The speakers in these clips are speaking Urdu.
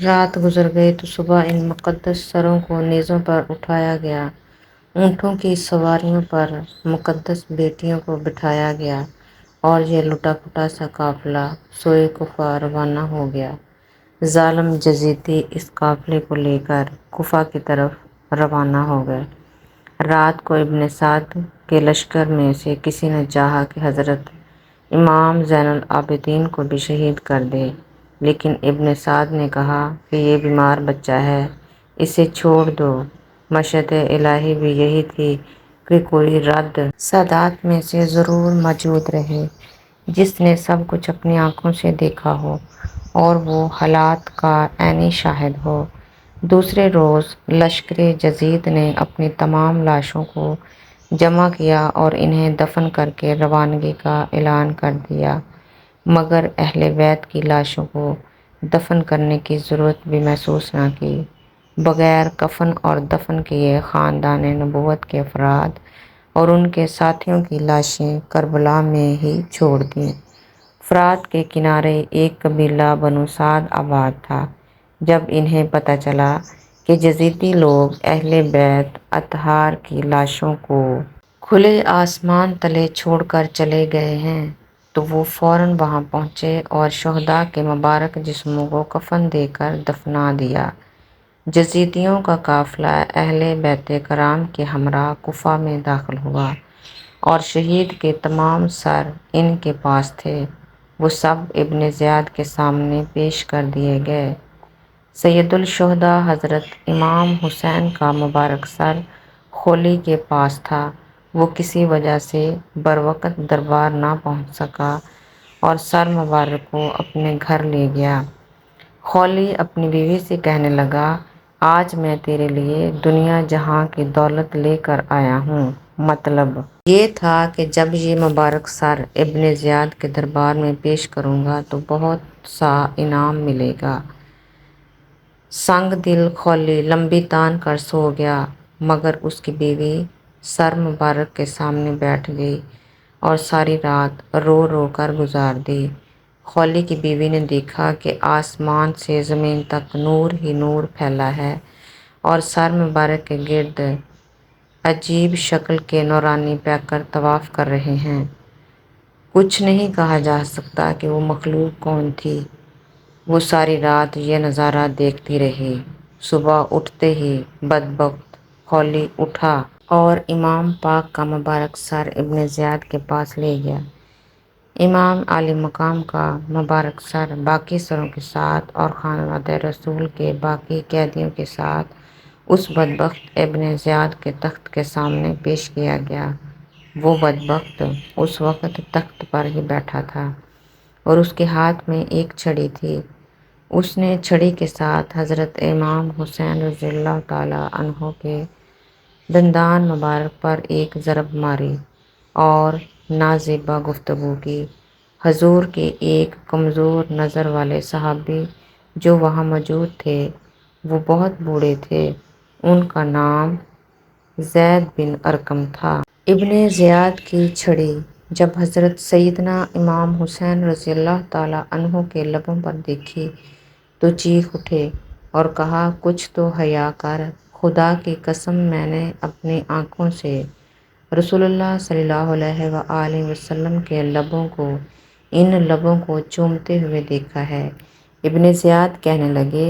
رات گزر گئی تو صبح ان مقدس سروں کو نیزوں پر اٹھایا گیا، اونٹوں کی سواریوں پر مقدس بیٹیوں کو بٹھایا گیا، اور یہ لٹا پٹا سا قافلہ سوئے کوفہ روانہ ہو گیا۔ ظالم یزیدی اس قافلے کو لے کر کوفہ کی طرف روانہ ہو گئے۔ رات کو ابن سعد کے لشکر میں سے کسی نے چاہا کہ حضرت امام زین العابدین کو بھی شہید کر دے، لیکن ابن سعد نے کہا کہ یہ بیمار بچہ ہے، اسے چھوڑ دو۔ مشیت الہی بھی یہی تھی کہ کوئی رد سادات میں سے ضرور موجود رہے جس نے سب کچھ اپنی آنکھوں سے دیکھا ہو اور وہ حالات کا عینی شاہد ہو۔ دوسرے روز لشکر یزید نے اپنی تمام لاشوں کو جمع کیا اور انہیں دفن کر کے روانگی کا اعلان کر دیا، مگر اہل بیت کی لاشوں کو دفن کرنے کی ضرورت بھی محسوس نہ کی۔ بغیر کفن اور دفن کیے خاندان نبوت کے افراد اور ان کے ساتھیوں کی لاشیں کربلا میں ہی چھوڑ دیں۔ فرات کے کنارے ایک قبیلہ بنو سعد آباد تھا۔ جب انہیں پتہ چلا کہ یزیدی لوگ اہل بیت اطہار کی لاشوں کو کھلے آسمان تلے چھوڑ کر چلے گئے ہیں تو وہ فوراً وہاں پہنچے اور شہداء کے مبارک جسموں کو کفن دے کر دفنا دیا۔ یزیدیوں کا قافلہ اہل بیت کرام کے ہمراہ کوفہ میں داخل ہوا اور شہید کے تمام سر ان کے پاس تھے، وہ سب ابن زیاد کے سامنے پیش کر دیے گئے۔ سید الشہداء حضرت امام حسین کا مبارک سر خولی کے پاس تھا، وہ کسی وجہ سے بروقت دربار نہ پہنچ سکا اور سر مبارک کو اپنے گھر لے گیا۔ خولی اپنی بیوی سے کہنے لگا، آج میں تیرے لیے دنیا جہاں کی دولت لے کر آیا ہوں۔ مطلب یہ تھا کہ جب یہ مبارک سر ابن زیاد کے دربار میں پیش کروں گا تو بہت سا انعام ملے گا۔ سنگ دل خولی لمبی تان کر سو گیا، مگر اس کی بیوی سر مبارک کے سامنے بیٹھ گئی اور ساری رات رو رو کر گزار دی۔ خولی کی بیوی نے دیکھا کہ آسمان سے زمین تک نور ہی نور پھیلا ہے اور سر مبارک کے گرد عجیب شکل کے نورانی پیکر طواف کر رہے ہیں۔ کچھ نہیں کہا جا سکتا کہ وہ مخلوق کون تھی۔ وہ ساری رات یہ نظارہ دیکھتی رہی۔ صبح اٹھتے ہی بدبخت خولی اٹھا اور امام پاک کا مبارک سر ابن زیاد کے پاس لے گیا۔ امام عالی مقام کا مبارک سر باقی سروں کے ساتھ اور خانوادہ رسول کے باقی قیدیوں کے ساتھ اس بدبخت ابن زیاد کے تخت کے سامنے پیش کیا گیا۔ وہ بدبخت اس وقت تخت پر ہی بیٹھا تھا اور اس کے ہاتھ میں ایک چھڑی تھی۔ اس نے چھڑی کے ساتھ حضرت امام حسین رضی اللہ تعالیٰ عنہ کے دندان مبارک پر ایک ضرب ماری اور نازیبا گفتگو کی۔ حضور کے ایک کمزور نظر والے صحابی جو وہاں موجود تھے، وہ بہت بوڑھے تھے، ان کا نام زید بن ارقم تھا۔ ابن زیاد کی چھڑی جب حضرت سیدنا امام حسین رضی اللہ تعالیٰ عنہ کے لبوں پر دیکھی تو چیخ اٹھے اور کہا، کچھ تو حیا کر، خدا کی قسم میں نے اپنی آنکھوں سے رسول اللہ صلی اللہ علیہ وآلہ وسلم کے لبوں کو ان لبوں کو چومتے ہوئے دیکھا ہے۔ ابن زیاد کہنے لگے،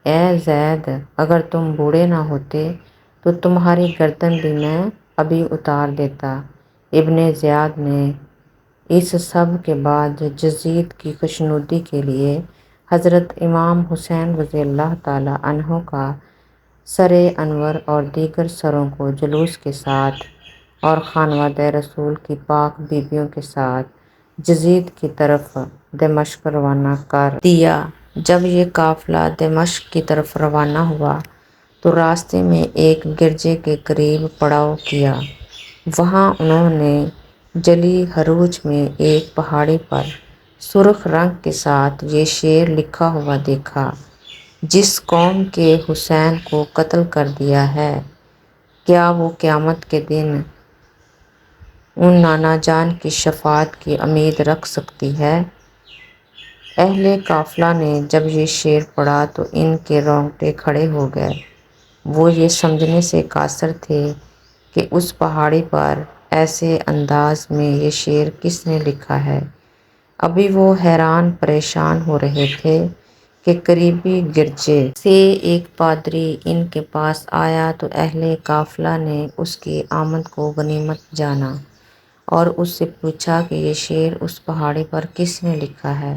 اے زید، اگر تم بوڑھے نہ ہوتے تو تمہاری گردن بھی میں ابھی اتار دیتا۔ ابن زیاد نے اس سب کے بعد یزید کی خوشنودی کے لیے حضرت امام حسین رضی اللہ تعالیٰ عنہ کا سر انور اور دیگر سروں کو جلوس کے ساتھ اور خانوادہ رسول کی پاک بیویوں کے ساتھ یزید کی طرف دمشق روانہ کر دیا۔ جب یہ قافلہ دمشق کی طرف روانہ ہوا تو راستے میں ایک گرجے کے قریب پڑاؤ کیا۔ وہاں انہوں نے جلی حروج میں ایک پہاڑی پر سرخ رنگ کے ساتھ یہ شعر لکھا ہوا دیکھا، جس قوم کے حسین کو قتل کر دیا ہے، کیا وہ قیامت کے دن ان نانا جان کی شفاعت کی امید رکھ سکتی ہے؟ اہل قافلہ نے جب یہ شعر پڑھا تو ان کے رونگٹے کھڑے ہو گئے۔ وہ یہ سمجھنے سے قاصر تھے کہ اس پہاڑی پر ایسے انداز میں یہ شعر کس نے لکھا ہے۔ ابھی وہ حیران پریشان ہو رہے تھے کہ قریبی گرجے سے ایک پادری ان کے پاس آیا تو اہل قافلہ نے اس کی آمد کو غنیمت جانا اور اس سے پوچھا کہ یہ شعر اس پہاڑی پر کس نے لکھا ہے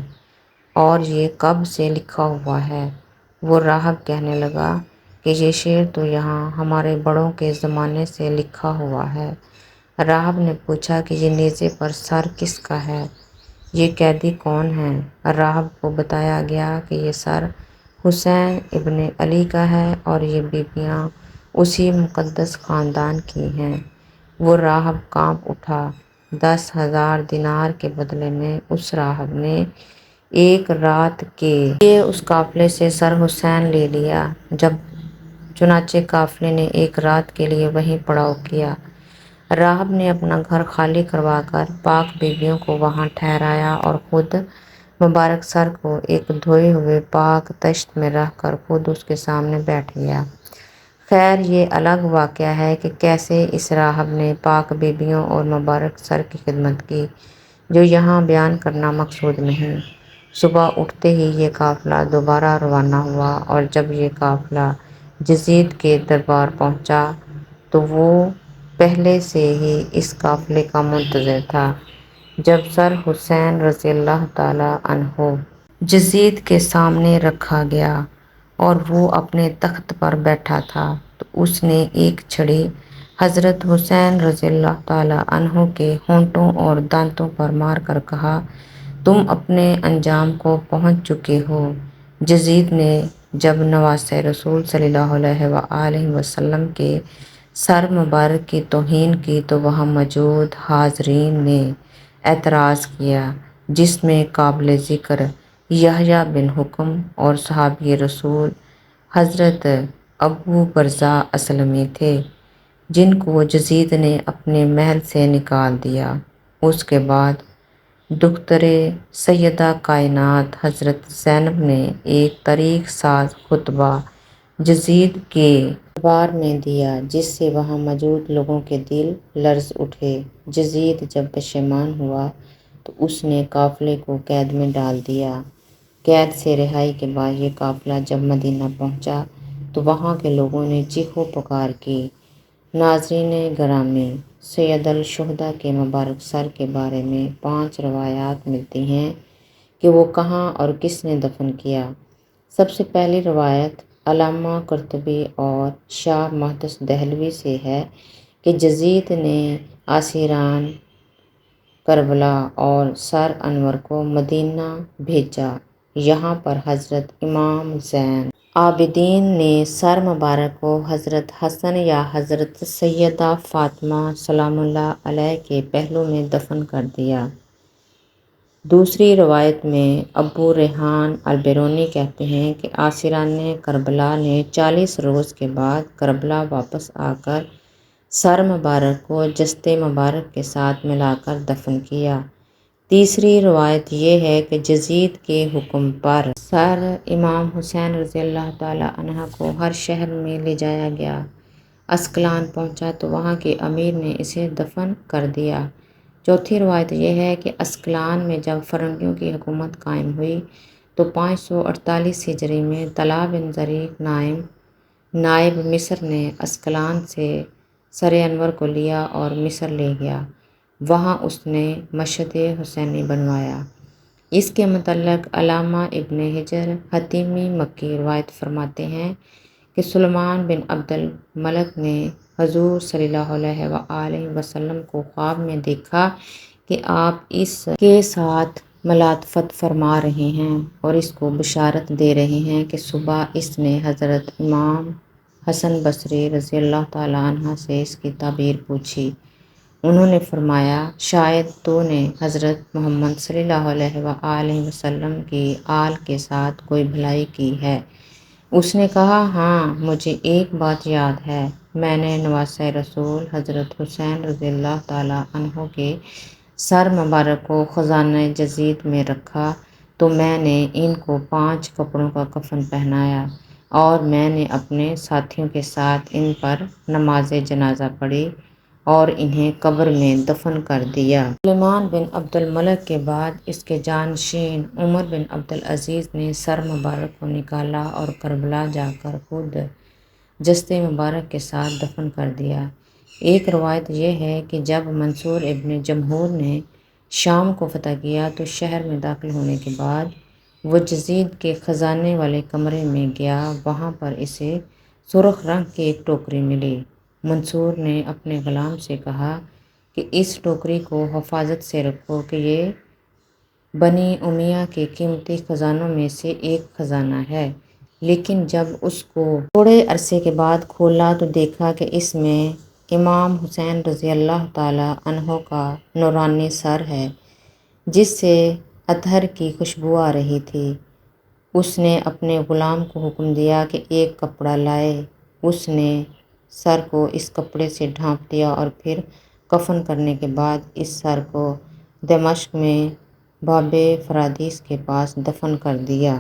اور یہ کب سے لکھا ہوا ہے۔ وہ راہب کہنے لگا کہ یہ شعر تو یہاں ہمارے بڑوں کے زمانے سے لکھا ہوا ہے۔ راہب نے پوچھا کہ یہ نیزے پر سر کس کا ہے، یہ قیدی کون ہے؟ راہب کو بتایا گیا کہ یہ سر حسین ابن علی کا ہے اور یہ بیویاں اسی مقدس خاندان کی ہیں۔ وہ راہب کانپ اٹھا۔ 10,000 دینار کے بدلے میں اس راہب نے ایک رات کے لیے اس قافلے سے سر حسین لے لیا۔ چنانچہ قافلے نے ایک رات کے لیے وہیں پڑاؤ کیا۔ راہب نے اپنا گھر خالی کروا کر پاک بیویوں کو وہاں ٹھہرایا اور خود مبارک سر کو ایک دھوئے ہوئے پاک تشت میں رکھ کر خود اس کے سامنے بیٹھ گیا۔ خیر یہ الگ واقعہ ہے کہ کیسے اس راہب نے پاک بیویوں اور مبارک سر کی خدمت کی، جو یہاں بیان کرنا مقصود نہیں۔ صبح اٹھتے ہی یہ قافلہ دوبارہ روانہ ہوا اور جب یہ قافلہ یزید کے دربار پہنچا تو وہ پہلے سے ہی اس قافلے کا منتظر تھا۔ جب سر حسین رضی اللہ تعالیٰ عنہ یزید کے سامنے رکھا گیا اور وہ اپنے تخت پر بیٹھا تھا تو اس نے ایک چھڑی حضرت حسین رضی اللہ تعالیٰ عنہ کے ہونٹوں اور دانتوں پر مار کر کہا، تم اپنے انجام کو پہنچ چکے ہو۔ یزید نے جب نواسۂ رسول صلی اللہ علیہ وآلہ وسلم کے سر مبارک کی توہین کی تو وہاں موجود حاضرین نے اعتراض کیا، جس میں قابل ذکر یحییٰ بن حکم اور صحابی رسول حضرت ابو برزہ اسلمی تھے، جن کو یزید نے اپنے محل سے نکال دیا۔ اس کے بعد دخترِ سیدہ کائنات حضرت زینب نے ایک تاریخ ساز خطبہ یزید کے دربار میں دیا، جس سے وہاں موجود لوگوں کے دل لرز اٹھے۔ یزید جب پشیمان ہوا تو اس نے قافلے کو قید میں ڈال دیا۔ قید سے رہائی کے بعد یہ قافلہ جب مدینہ پہنچا تو وہاں کے لوگوں نے چیخو پکار کی۔ ناظرین گرامی، سید الشہداء کے مبارک سر کے بارے میں 5 روایات ملتی ہیں کہ وہ کہاں اور کس نے دفن کیا۔ سب سے پہلی روایت علامہ قرطبی اور شاہ محدث دہلوی سے ہے کہ یزید نے اسیران کربلا اور سر انور کو مدینہ بھیجا۔ یہاں پر حضرت امام زین العابدین نے سر مبارک کو حضرت حسن یا حضرت سیدہ فاطمہ سلام اللہ علیہ کے پہلو میں دفن کر دیا۔ دوسری روایت میں ابو ریحان البیرونی کہتے ہیں کہ اسیران کربلا نے 40 روز کے بعد کربلا واپس آ کر سر مبارک کو جسد مبارک کے ساتھ ملا کر دفن کیا۔ تیسری روایت یہ ہے کہ یزید کے حکم پر سر امام حسین رضی اللہ تعالیٰ عنہ کو ہر شہر میں لے جایا گیا۔ اسکلان پہنچا تو وہاں کے امیر نے اسے دفن کر دیا۔ چوتھی روایت یہ ہے کہ اسکلان میں جب فرنگیوں کی حکومت قائم ہوئی تو 548 ہجری میں طلحہ بن زریق نائب مصر نے اسکلان سے سر انور کو لیا اور مصر لے گیا۔ وہاں اس نے مشہد حسینی بنوایا۔ اس کے متعلق علامہ ابن حجر حتیمی مکی روایت فرماتے ہیں کہ سلیمان بن عبد الملک نے حضور صلی اللہ علیہ وآلہ وسلم کو خواب میں دیکھا کہ آپ اس کے ساتھ ملاطفت فرما رہے ہیں اور اس کو بشارت دے رہے ہیں کہ صبح اس نے حضرت امام حسن بصری رضی اللہ تعالیٰ عنہ سے اس کی تعبیر پوچھی۔ انہوں نے فرمایا، شاید تو نے حضرت محمد صلی اللہ علیہ وآلہ وسلم کی آل کے ساتھ کوئی بھلائی کی ہے۔ اس نے کہا، ہاں مجھے ایک بات یاد ہے، میں نے نواسۂ رسول حضرت حسین رضی اللہ تعالیٰ عنہ کے سر مبارک کو خزانہ یزید میں رکھا تو میں نے ان کو 5 کپڑوں کا کفن پہنایا اور میں نے اپنے ساتھیوں کے ساتھ ان پر نماز جنازہ پڑھی اور انہیں قبر میں دفن کر دیا۔ سلیمان بن عبد الملک کے بعد اس کے جانشین عمر بن عبد العزیز نے سر مبارک کو نکالا اور کربلا جا کر خود جسد مبارک کے ساتھ دفن کر دیا۔ ایک روایت یہ ہے کہ جب منصور ابن جمہور نے شام کو فتح کیا تو شہر میں داخل ہونے کے بعد وہ یزید کے خزانے والے کمرے میں گیا۔ وہاں پر اسے سرخ رنگ کی ایک ٹوکری ملی۔ منصور نے اپنے غلام سے کہا کہ اس ٹوکری کو حفاظت سے رکھو کہ یہ بنی امیہ کے قیمتی خزانوں میں سے ایک خزانہ ہے، لیکن جب اس کو تھوڑے عرصے کے بعد کھولا تو دیکھا کہ اس میں امام حسین رضی اللہ تعالیٰ عنہ کا نورانی سر ہے جس سے عطر کی خوشبو آ رہی تھی۔ اس نے اپنے غلام کو حکم دیا کہ ایک کپڑا لائے۔ اس نے سر کو اس کپڑے سے ڈھانپ دیا اور پھر کفن کرنے کے بعد اس سر کو دمشق میں باب فرادیس کے پاس دفن کر دیا۔